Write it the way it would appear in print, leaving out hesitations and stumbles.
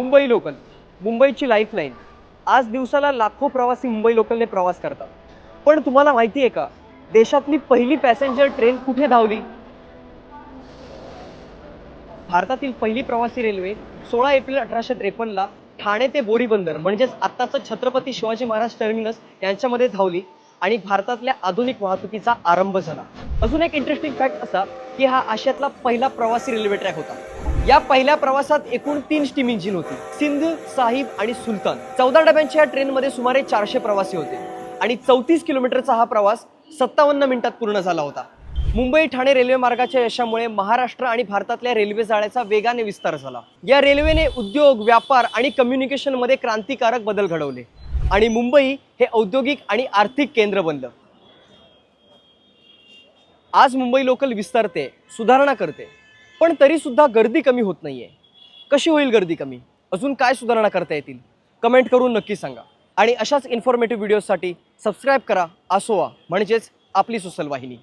Mumbai local, मुंबईची lifeline. आज दिवसाला लाखो प्रवासी मुंबई लोकलने प्रवास करतात. पण तुम्हाला माहिती आहे का, देशातली पहिली पॅसेंजर ट्रेन कुठे धावली? भारतातील पहिली प्रवासी रेल्वे 16 एप्रिल 1853ला ठाणे ते बोरीबंदर म्हणजेच आत्ताचं छत्रपती शिवाजी महाराज टर्मिनस यांच्यामध्ये धावली आणि भारतातल्या आधुनिक वाहतुकीचा आरंभ झाला. अजून एक इंटरेस्टिंग फॅक्ट असा की हा आशियातला पहिला प्रवासी रेल्वे ट्रॅक होता. या पहिल्या प्रवासात एकूण 3 स्टीम इंजिन होती, सिंध, साहिब आणि सुलतान. 14 डब्यांच्या या ट्रेनमध्ये सुमारे 400 प्रवासी होते आणि 34 किलोमीटरचा हा प्रवास 57 मिनिटात पूर्ण झाला होता. मुंबई ठाणे रेल्वे मार्गाच्या यशामुळे महाराष्ट्र आणि भारतातल्या रेल्वे जाळ्याचा वेगाने विस्तार झाला. या रेल्वेने उद्योग, व्यापार आणि कम्युनिकेशनमध्ये क्रांतिकारक बदल घडवले आणि मुंबई हे औद्योगिक आणि आर्थिक केंद्र बनलं. आज मुंबई लोकल विस्तारते, सुधारणा करते, पण तरी सुद्धा गर्दी कमी होत नाहीये. कशी होईल गर्दी कमी? अजून काय सुधारणा करता येतील? कमेंट करून नक्की सांगा. आणि अशाच इन्फॉर्मेटिव्ह व्हिडिओसाठी सबस्क्राईब करा आसोआ, म्हणजेच आपली सोशल वाहिनी.